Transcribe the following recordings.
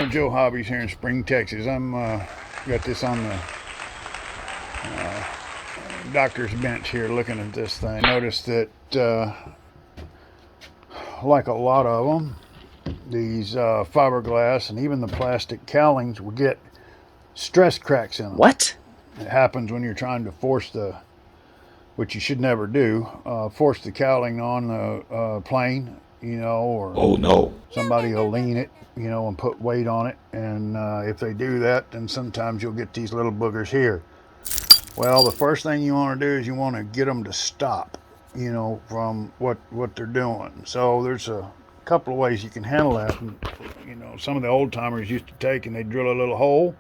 Joe Hobbies here in Spring, Texas. I'm got this on the doctor's bench here looking at this thing. Notice that like a lot of them, these fiberglass and even the plastic cowlings will get stress cracks in them. What? It happens when you're trying to force the, which you should never do, force the cowling on the plane, you know, or Oh no. somebody will lean it, you know, and put weight on it. And if they do that, then sometimes you'll get these little boogers here. Well, the first thing you want to do is you want to get them to stop, you know, from what they're doing. So there's a couple of ways you can handle that. And, you know, some of the old timers used to take and they drill a little hole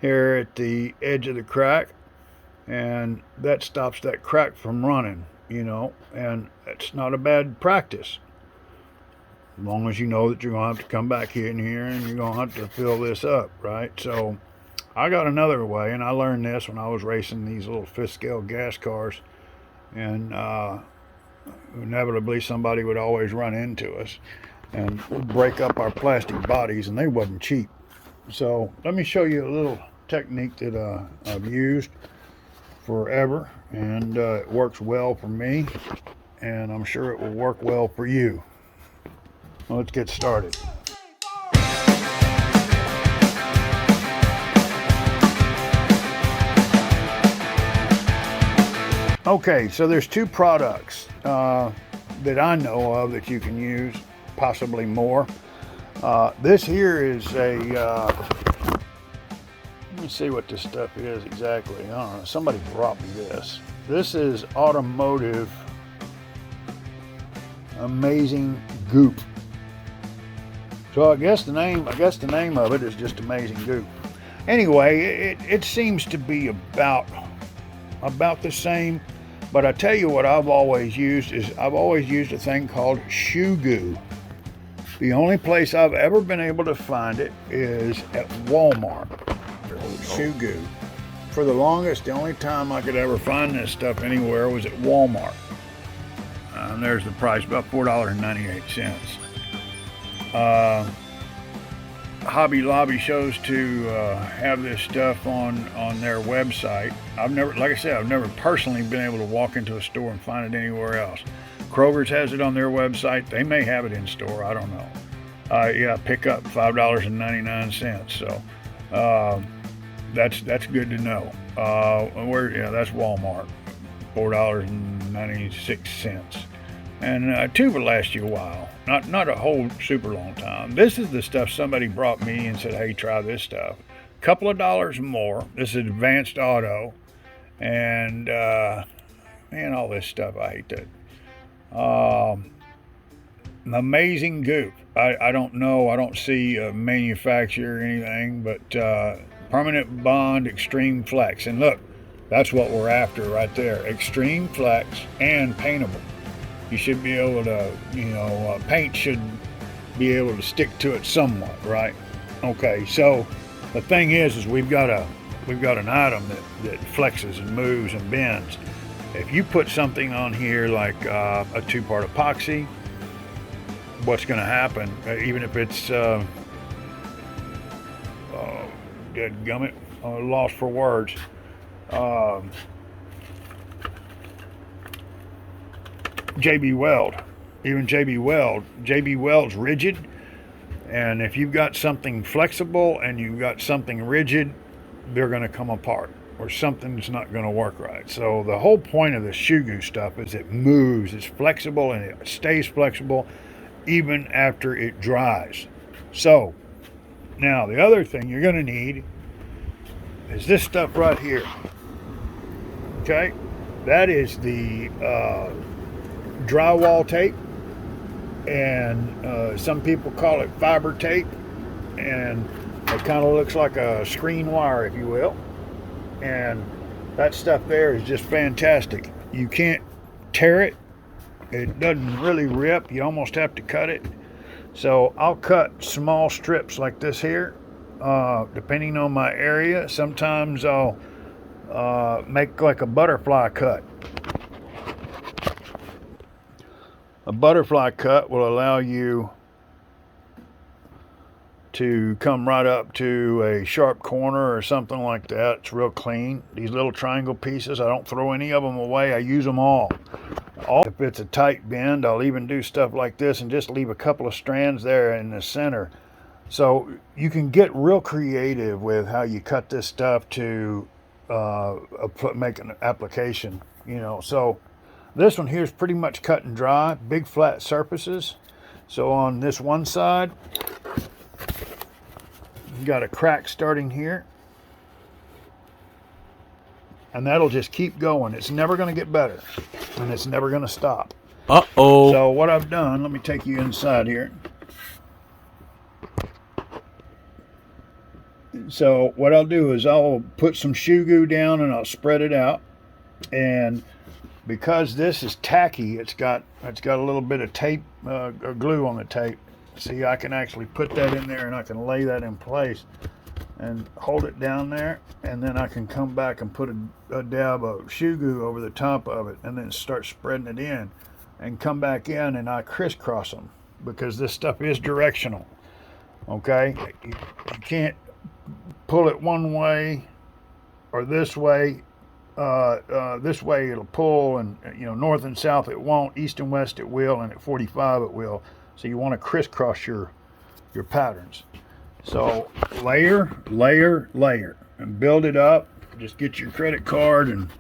here at the edge of the crack, and that stops that crack from running, you know, and it's not a bad practice. As long as you know that you're going to have to come back in here and you're going to have to fill this up, right? So I got another way, and I learned this when I was racing these little fifth scale gas cars, and inevitably somebody would always run into us and break up our plastic bodies, and they wasn't cheap. So let me show you a little technique that I've used forever, and it works well for me, and I'm sure it will work well for you. Well, let's get started. Okay, so there's two products that I know of that you can use, possibly more. This here is a, let me see what this stuff is exactly. I don't know, somebody brought me this. This is Automotive Amazing Goop. So I guess the name of it is just Amazing Goop. Anyway, it seems to be about the same, but I tell you what I've always used a thing called shoe goo. The only place I've ever been able to find it is at Walmart. Shoe goo. For the longest, the only time I could ever find this stuff anywhere was at Walmart. And there's the price, about $4.98. Hobby Lobby chose to have this stuff on their website. I've never personally been able to walk into a store and find it anywhere else. Kroger's has it on their website. They may have it in store. I don't know. Yeah, pick up $5.99. So that's good to know. That's Walmart, $4.96. And two will last you a while, not a whole super long time. This is the stuff somebody brought me and said, hey, try this stuff. A couple of dollars more. This is Advanced Auto, and man, all this stuff, I hate that. Amazing Goop. I don't know. I don't see a manufacturer or anything, but Permanent Bond Extreme Flex. And look, that's what we're after right there. Extreme Flex and paintable. You should be able to, paint should be able to stick to it somewhat, right? Okay, so the thing is we've got an item that flexes and moves and bends. If you put something on here like a two-part epoxy, what's going to happen? Even if it's deadgummit, lost for words. JB Weld, even JB Weld's rigid, and if you've got something flexible and you've got something rigid, they're going to come apart, or something's not going to work right. So the whole point of the shoe goo stuff is it moves, it's flexible, and it stays flexible even after it dries. So now the other thing you're going to need is this stuff right here. Okay, that is the drywall tape, and some people call it fiber tape, and it kind of looks like a screen wire, if you will, and that stuff there is just fantastic. You can't tear it, it doesn't really rip, you almost have to cut it. So I'll cut small strips like this here, depending on my area. Sometimes I'll make like a butterfly cut. A butterfly cut will allow you to come right up to a sharp corner or something like that. It's real clean. These little triangle pieces, I don't throw any of them away. I use them all. If it's a tight bend, I'll even do stuff like this and just leave a couple of strands there in the center. So you can get real creative with how you cut this stuff to make an application, you know. So this one here is pretty much cut and dry, big flat surfaces. So on this one side, you got a crack starting here, and that'll just keep going. It's never going to get better, and it's never going to stop. Uh-oh. So what I've done, let me take you inside here. So what I'll do is I'll put some shoe goo down and I'll spread it out. And because this is tacky, it's got a little bit of tape, glue on the tape. See, I can actually put that in there and I can lay that in place and hold it down there, and then I can come back and put a dab of shoe goo over the top of it and then start spreading it in and come back in, and I crisscross them because this stuff is directional. Okay, you can't pull it one way or this way. This way it'll pull, and you know, north and south it won't, east and west it will, and at 45 it will. So you want to crisscross your patterns. So layer, layer, layer, and build it up. Just get your credit card and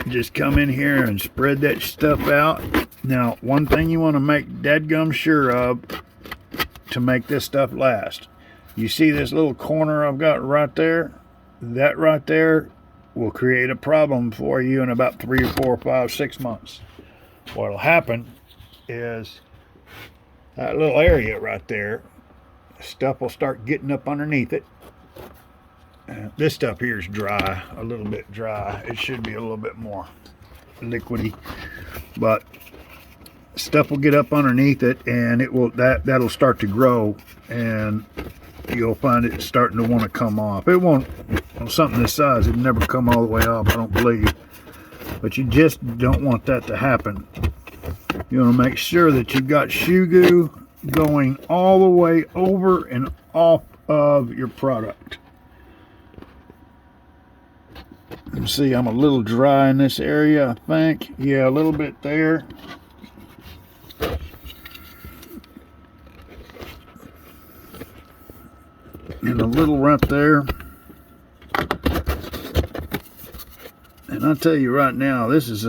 just come in here and spread that stuff out. Now, one thing you want to make dadgum sure of to make this stuff last. You see this little corner I've got right there? That right there will create a problem for you in about 3 or 4 or 5, 6 months. What'll happen is that little area right there, stuff will start getting up underneath it. This stuff here is dry, a little bit dry. It should be a little bit more liquidy, but stuff will get up underneath it, and that'll start to grow, and you'll find it starting to want to come off. It won't, on something this size, it'll never come all the way off, I don't believe. But you just don't want that to happen. You want to make sure that you've got shoe goo going all the way over and off of your product. You see, I'm a little dry in this area, I think. Yeah, a little bit there. And a little right there. And I'll tell you right now, this is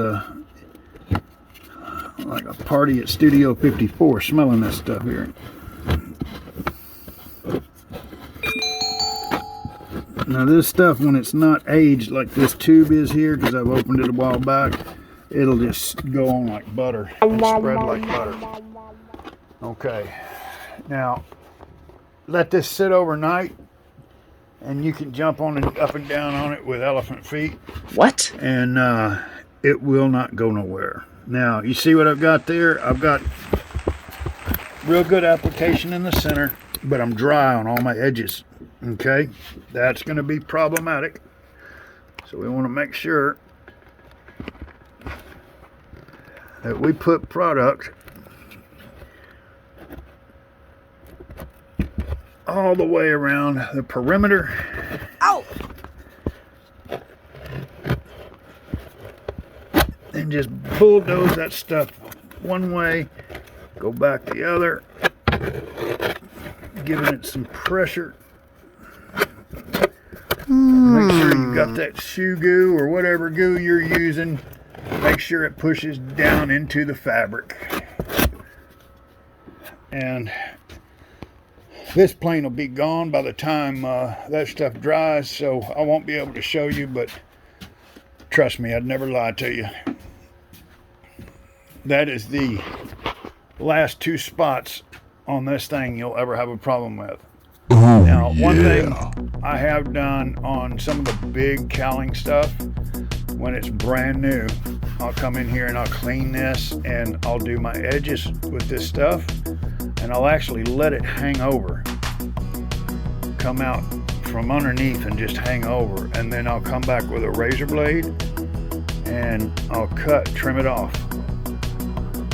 like a party at Studio 54 smelling this stuff here. Now this stuff, when it's not aged like this tube is here, because I've opened it a while back, it'll just go on like butter and spread like butter. Okay, now let this sit overnight, and you can jump on and up and down on it with elephant feet. What? And it will not go nowhere. Now, you see what I've got there? I've got real good application in the center, but I'm dry on all my edges. Okay? That's going to be problematic. So we want to make sure that we put product all the way around the perimeter. Ow! And just bulldoze that stuff one way, go back the other, giving it some pressure. Make sure you got that shoe goo or whatever goo you're using. Make sure it pushes down into the fabric. And this plane will be gone by the time that stuff dries, so I won't be able to show you, but trust me, I'd never lie to you. That is the last 2 spots on this thing you'll ever have a problem with. Ooh, now, one thing I have done on some of the big cowling stuff, when it's brand new, I'll come in here and I'll clean this, and I'll do my edges with this stuff, and I'll actually let it hang over, come out from underneath and just hang over, and then I'll come back with a razor blade and I'll trim it off,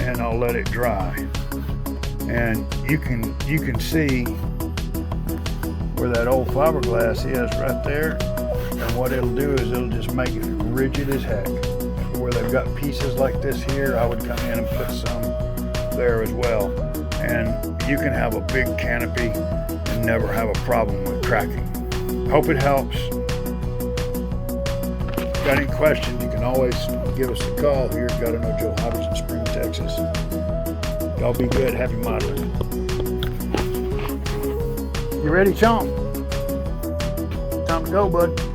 and I'll let it dry. And you can see where that old fiberglass is right there. And what it'll do is it'll just make it rigid as heck. Where they've got pieces like this here, I would come in and put some there as well. And you can have a big canopy and never have a problem with cracking. Hope it helps. Got any questions, you can always give us a call here. Got to know Joe Hobbs in Spring, Texas. Y'all be good. Happy modeling. You ready, Chomp? Time to go, bud.